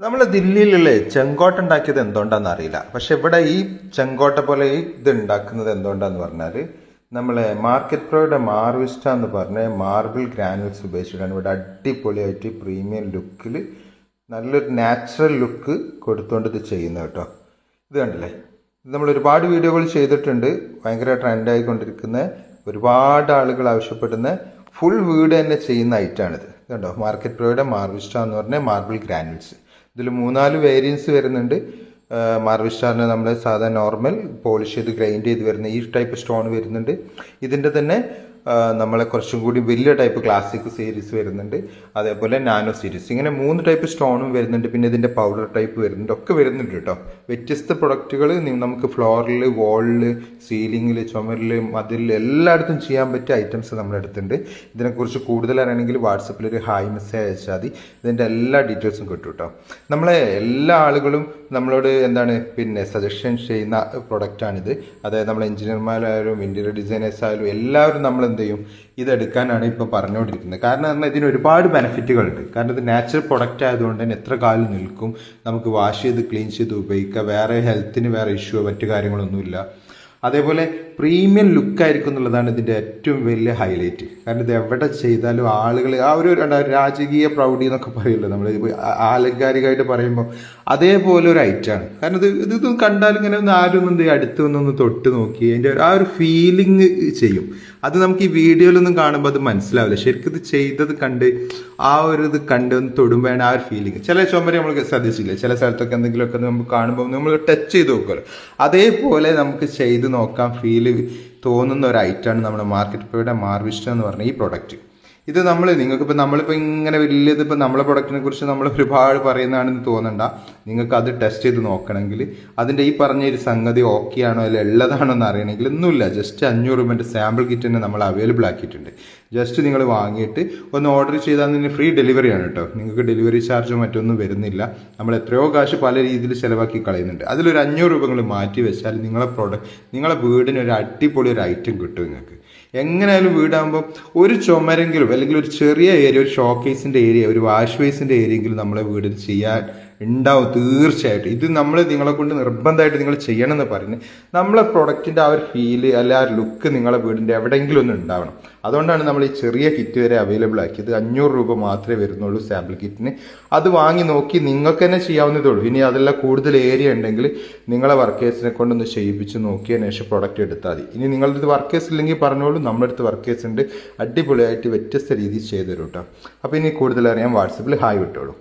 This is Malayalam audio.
നമ്മളെ ദില്ലിയിലല്ലേ ചെങ്കോട്ട ഉണ്ടാക്കിയത് എന്തുകൊണ്ടാന്ന് അറിയില്ല. പക്ഷെ ഇവിടെ ഈ ചെങ്കോട്ട പോലെ ഇത് ഉണ്ടാക്കുന്നത് എന്തുകൊണ്ടാന്ന് പറഞ്ഞാൽ നമ്മളെ മാർക്കറ്റ് പ്രോയുടെ മാർവിസ്റ്റ എന്ന് പറഞ്ഞ മാർബിൾ ഗ്രാനുവൽസ് ഉപയോഗിച്ചിട്ടാണ് ഇവിടെ അടിപൊളിയായിട്ട് പ്രീമിയം ലുക്കിൽ നല്ലൊരു നാച്ചുറൽ ലുക്ക് കൊടുത്തുകൊണ്ട് ഇത് ചെയ്യുന്നത് കേട്ടോ. ഇത് കണ്ടില്ലേ, ഇത് നമ്മൾ ഒരുപാട് വീഡിയോകൾ ചെയ്തിട്ടുണ്ട്. ഭയങ്കര ട്രെൻഡായിക്കൊണ്ടിരിക്കുന്ന ഒരുപാട് ആളുകൾ ആവശ്യപ്പെടുന്ന ഫുൾ വീട് തന്നെ ചെയ്യുന്ന ഐറ്റാണിത്. കണ്ടോ, മാർക്കറ്റ് പ്രോയുടെ മാർവിസ്റ്റ എന്ന് പറഞ്ഞ മാർബിൾ ഗ്രാനുവൽസ്. ഇതിൽ 3-4 വേരിയൻസ് വരുന്നുണ്ട്. മാർവിസ്റ്റാറിന് നമ്മൾ സാധാരണ നോർമൽ പോളിഷ് ചെയ്ത് ഗ്രൈൻഡ് ചെയ്ത് വരുന്ന ഈ ടൈപ്പ് സ്റ്റോൺ വരുന്നുണ്ട്. ഇതിൻ്റെ തന്നെ നമ്മളെ കുറച്ചും കൂടി വലിയ ടൈപ്പ് ക്ലാസിക് സീരീസ് വരുന്നുണ്ട്, അതേപോലെ നാനോ സീരീസ്. ഇങ്ങനെ 3 ടൈപ്പ് സ്റ്റോണും വരുന്നുണ്ട്. പിന്നെ ഇതിൻ്റെ പൗഡർ ടൈപ്പ് വരുന്നുണ്ട്, ഒക്കെ വരുന്നുണ്ട് കേട്ടോ. വ്യത്യസ്ത പ്രൊഡക്റ്റുകൾ നമുക്ക് ഫ്ലോറിൽ, വാളിൽ, സീലിങ്ങിൽ, ചുമരിൽ, മതിലിൽ എല്ലായിടത്തും ചെയ്യാൻ പറ്റിയ ഐറ്റംസ് നമ്മുടെ അടുത്തുണ്ട്. ഇതിനെക്കുറിച്ച് കൂടുതൽ അറിയണമെങ്കിൽ വാട്സപ്പിൽ ഒരു ഹായ് മെസ്സേജ് അയച്ചാൽ മതി. ഇതിൻ്റെ എല്ലാ ഡീറ്റെയിൽസും കിട്ടും കേട്ടോ. നമ്മളെ എല്ലാ ആളുകളും നമ്മളോട് പിന്നെ സജഷൻ ചെയ്യുന്ന പ്രൊഡക്റ്റാണിത്. അതായത് നമ്മൾ എഞ്ചിനീയർമാരായാലും ഇന്റീരിയർ ഡിസൈനേഴ്സ് ആയാലും എല്ലാവരും നമ്മൾ എന്ത് ചെയ്യും, ഇതെടുക്കാനാണ് ഇപ്പോൾ പറഞ്ഞുകൊണ്ടിരിക്കുന്നത്. കാരണം പറഞ്ഞാൽ ഇതിന് ഒരുപാട് ബെനിഫിറ്റുകളുണ്ട്. കാരണം ഇത് നാച്ചുറൽ പ്രൊഡക്റ്റ് ആയതുകൊണ്ട് തന്നെ എത്ര കാലം നിൽക്കും, നമുക്ക് വാഷ് ചെയ്ത് ക്ലീൻ ചെയ്ത് ഉപയോഗിക്കാം. വേറെ ഹെൽത്തിന് വേറെ ഇഷ്യൂ മറ്റു കാര്യങ്ങളൊന്നുമില്ല. അതേപോലെ പ്രീമിയം ലുക്കായിരിക്കും എന്നുള്ളതാണ് ഇതിൻ്റെ ഏറ്റവും വലിയ ഹൈലൈറ്റ്. കാരണം ഇത് എവിടെ ചെയ്താലും ആളുകൾ ആ ഒരു രാജകീയ പ്രൗഢി എന്നൊക്കെ പറയുമല്ലോ നമ്മൾ ആലങ്കാരികമായിട്ട് പറയുമ്പോൾ, അതേപോലെ ഒരു ഐറ്റാണ്. കാരണം ഇത് കണ്ടാൽ ഇങ്ങനെ ഒന്ന് ആരും ഒന്ന് അടുത്ത് വന്നൊന്ന് തൊട്ട് നോക്കി അതിൻ്റെ ആ ഒരു ഫീലിംഗ് ചെയ്യും. അത് നമുക്ക് ഈ വീഡിയോയിലൊന്നും കാണുമ്പോൾ അത് മനസ്സിലാവില്ല. ശരിക്കും ഇത് ചെയ്തത് കണ്ട് ആ ഒരു ഇത് കണ്ട് ഒന്ന് തൊടുമ്പോഴാണ് ആ ഒരു ഫീലിംഗ്. ചില ചുമര് നമ്മൾ ശ്രദ്ധിച്ചില്ലേ, ചില സ്ഥലത്തൊക്കെ എന്തെങ്കിലുമൊക്കെ നമുക്ക് കാണുമ്പോൾ നമ്മൾ ടച്ച് ചെയ്ത് നോക്കുമല്ലോ, അതേപോലെ നമുക്ക് ചെയ്ത് നോക്കാം, ഫീൽ തോന്നുന്ന ഒരു ഐറ്റാണ് നമ്മുടെ മാർക്കറ്റ് പ്രോയുടെ മാർവിസ്റ്റ എന്ന് പറഞ്ഞ ഈ പ്രൊഡക്റ്റ്. ഇത് നിങ്ങൾക്കിപ്പോൾ നമ്മളിപ്പോൾ ഇങ്ങനെ വലിയതിപ്പോൾ നമ്മളെ പ്രൊഡക്റ്റിനെ കുറിച്ച് നമ്മൾ ഒരുപാട് പറയുന്നതാണെന്ന് തോന്നണ്ട. നിങ്ങൾക്ക് അത് ടെസ്റ്റ് ചെയ്ത് നോക്കണമെങ്കിൽ അതിൻ്റെ ഈ പറഞ്ഞ ഒരു സംഗതി ഓക്കെ ആണോ അല്ല ഉള്ളതാണോ എന്ന് അറിയണമെങ്കിൽ ഒന്നുമില്ല, ജസ്റ്റ് 500 രൂപേൻ്റെ സാമ്പിൾ കിറ്റ് തന്നെ നമ്മൾ അവൈലബിൾ ആക്കിയിട്ടുണ്ട്. ജസ്റ്റ് നിങ്ങൾ വാങ്ങിയിട്ട് ഒന്ന് ഓർഡർ ചെയ്താൽ തന്നെ ഫ്രീ ഡെലിവറിയാണ് കേട്ടോ. നിങ്ങൾക്ക് ഡെലിവറി ചാർജോ മറ്റൊന്നും വരുന്നില്ല. നമ്മൾ എത്രയോ കാശ് പല രീതിയിൽ ചിലവാക്കി കളയുന്നുണ്ട്. അതിലൊരു 500 രൂപ നിങ്ങൾ മാറ്റി വെച്ചാൽ നിങ്ങളെ വീടിന് ഒരു അടിപൊളി ഒരു ഐറ്റം കിട്ടും നിങ്ങൾക്ക്. എങ്ങനെയായാലും വീടാകുമ്പോൾ ഒരു ചുമരെങ്കിലും അല്ലെങ്കിൽ ഒരു ചെറിയ ഏരിയ, ഒരു ഷോക്കേസിൻ്റെ ഏരിയ, ഒരു വാഷ് ബേസിൻ്റെ ഏരിയയെങ്കിലും നമ്മളെ വീടിൽ ചെയ്യാൻ ഉണ്ടാവും തീർച്ചയായിട്ടും. ഇത് നിങ്ങളെ കൊണ്ട് നിർബന്ധമായിട്ട് നിങ്ങൾ ചെയ്യണം എന്ന് പറയുന്നത് നമ്മളെ പ്രൊഡക്റ്റിൻ്റെ ആ ഒരു ഫീല് അല്ല ആ ഒരു ലുക്ക് നിങ്ങളെ വീടിൻ്റെ എവിടെയെങ്കിലും ഒന്ന് ഉണ്ടാവണം. അതുകൊണ്ടാണ് നമ്മൾ ഈ ചെറിയ കിറ്റ് വരെ അവൈലബിൾ ആക്കിയത്. 500 രൂപ മാത്രമേ വരുന്നുള്ളൂ സാമ്പിൾ കിറ്റിന്. അത് വാങ്ങി നോക്കി നിങ്ങൾക്ക് തന്നെ ചെയ്യാവുന്നതേ ഉള്ളൂ. ഇനി അതെല്ലാം കൂടുതൽ ഏരിയ ഉണ്ടെങ്കിൽ നിങ്ങളെ വർക്കേഴ്സിനെ കൊണ്ടൊന്ന് ചെയ്യിപ്പിച്ച് നോക്കിയതിന് ശേഷം പ്രൊഡക്റ്റ് എടുത്താൽ മതി. ഇനി നിങ്ങളുടെ വർക്കേഴ്സ് ഇല്ലെങ്കിൽ പറഞ്ഞോളൂ, നമ്മുടെ അടുത്ത് വർക്കേഴ്സ് ഉണ്ട്, അടിപൊളിയായിട്ട് വ്യത്യസ്ത രീതിയിൽ ചെയ്തു തരും കേട്ടോ. അപ്പോൾ ഇനി കൂടുതൽ അറിയാൻ വാട്സപ്പിൽ ഹായ് വിട്ടോളൂ.